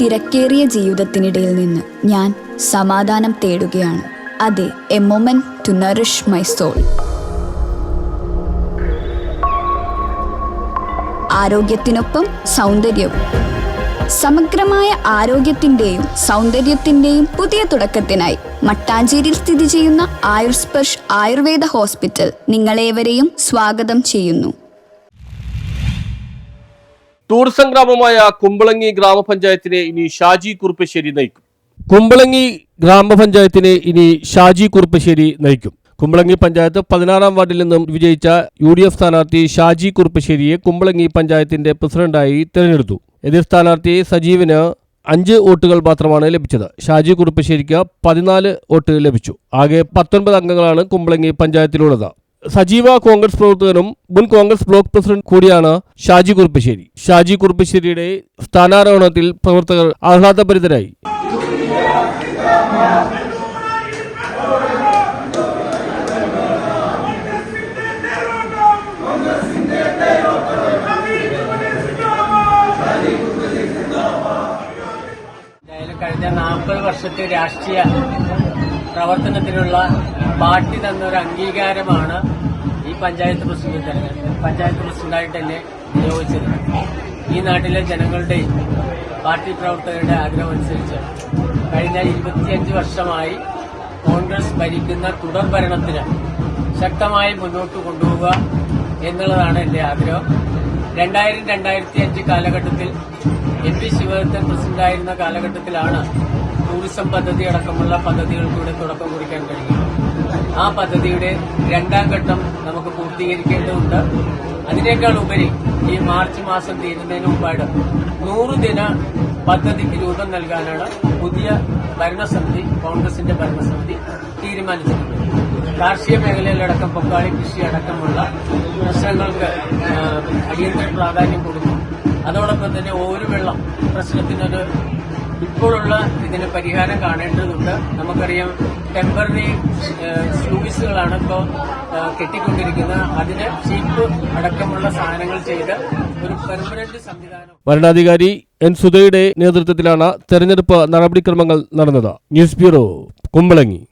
തിരക്കേറിയ ജീവിതത്തിനിടയിൽ നിന്ന് ഞാൻ സമാധാനം തേടുകയാണ്. അതെ, a moment to nourish my soul. ആരോഗ്യത്തിനൊപ്പം സൗന്ദര്യവും. സമഗ്രമായ ആരോഗ്യത്തിന്റെയും സൗന്ദര്യത്തിന്റെയും പുതിയ തുടക്കത്തിനായി മട്ടാഞ്ചേരിയിൽ സ്ഥിതി ചെയ്യുന്ന ആയുർസ്പർശ് ആയുർവേദ ഹോസ്പിറ്റൽ നിങ്ങളേവരെയും സ്വാഗതം ചെയ്യുന്നു. ടൂറിസം ഗ്രാമമായ കുമ്പളങ്ങി ഗ്രാമപഞ്ചായത്തിനെ ഇനി ഷാജി കുറുപ്പശ്ശേരി നയിക്കും. കുമ്പളങ്ങി ഗ്രാമപഞ്ചായത്തിനെ ഇനി ഷാജി കുറുപ്പശ്ശേരി നയിക്കും. കുമ്പളങ്ങി പഞ്ചായത്ത് 16-ാം വാർഡിൽ നിന്നും വിജയിച്ച UDF സ്ഥാനാർത്ഥി ഷാജി കുറുപ്പശ്ശേരിയെ കുമ്പളങ്ങി പഞ്ചായത്തിന്റെ പ്രസിഡന്റായി തെരഞ്ഞെടുത്തു. എതിർ സ്ഥാനാർത്ഥി സജീവിന് 5 വോട്ടുകൾ മാത്രമാണ് ലഭിച്ചത്. ഷാജി കുറുപ്പശ്ശേരിക്ക് 14 വോട്ട് ലഭിച്ചു. ആകെ 19 അംഗങ്ങളാണ് കുമ്പളങ്ങി പഞ്ചായത്തിലുള്ളത്. സജീവ കോൺഗ്രസ് പ്രവർത്തകനും മുൻ കോൺഗ്രസ് ബ്ലോക്ക് പ്രസിഡന്റ് കൂടിയാണ് ഷാജി കുറുപ്പശ്ശേരി. ഷാജി കുറുപ്പശ്ശേരിയുടെ സ്ഥാനാരോഹണത്തിൽ പ്രവർത്തകർ ആഹ്ലാദഭരിതരായി. കഴിഞ്ഞ 40 വർഷത്തെ രാഷ്ട്രീയ പ്രവർത്തനത്തിനുള്ള പാർട്ടി തന്നൊരു അംഗീകാരമാണ് ഈ പഞ്ചായത്ത് പ്രസിഡന്റായിട്ട് എന്നെ നിയോഗിച്ചത്. ഈ നാട്ടിലെ ജനങ്ങളുടെയും പാർട്ടി പ്രവർത്തകരുടെ ആഗ്രഹമനുസരിച്ച് കഴിഞ്ഞ 25 വർഷമായി കോൺഗ്രസ് ഭരിക്കുന്ന തുടർ ഭരണത്തിന് ശക്തമായി മുന്നോട്ട് കൊണ്ടുപോവുക എന്നുള്ളതാണ് എന്റെ ആഗ്രഹം. 2000-2005 കാലഘട്ടത്തിൽ MP ശിവദത്തൻ പ്രസിഡന്റായിരുന്ന കാലഘട്ടത്തിലാണ് ടൂറിസം പദ്ധതി അടക്കമുള്ള പദ്ധതികൾക്കൂടെ തുടക്കം കുറിക്കാൻ കഴിയും. ആ പദ്ധതിയുടെ 2ാം ഘട്ടം നമുക്ക് പൂർത്തീകരിക്കേണ്ടതുണ്ട്. അതിനേക്കാൾ ഉപരി ഈ മാർച്ച് മാസം തീരുന്നതിന് മുമ്പായിട്ട് 100 ദിന പദ്ധതിക്ക് രൂപം നൽകാനാണ് പുതിയ ഭരണസമിതി, കോൺഗ്രസിന്റെ ഭരണസമിതി തീരുമാനിച്ചിട്ടുള്ളത്. കാർഷിക മേഖലയിലടക്കം പൊക്കാളി കൃഷി അടക്കമുള്ള പ്രശ്നങ്ങൾക്ക് അടിയന്തര പ്രാധാന്യം കൊടുക്കും. അതോടൊപ്പം തന്നെ ഓരുവെള്ളം പ്രശ്നത്തിനൊരു ഇപ്പോഴുള്ള ഇതിന് പരിഹാരം കാണേണ്ടതുണ്ട്. നമുക്കറിയാം, ടെമ്പററി സ്ലൂയിസുകളാണ് ഇപ്പോൾ കെട്ടിക്കൊണ്ടിരിക്കുന്നത്. അതിന് ഷീപ്പ് അടക്കമുള്ള സാധനങ്ങൾ ചെയ്ത് ഒരു പെർമനന്റ് സംവിധാനം. വരണാധികാരി N. സുധയുടെ നേതൃത്വത്തിലാണ് തെരഞ്ഞെടുപ്പ് നടപടിക്രമങ്ങൾ നടന്നത്. News bureau, Kumbalangi.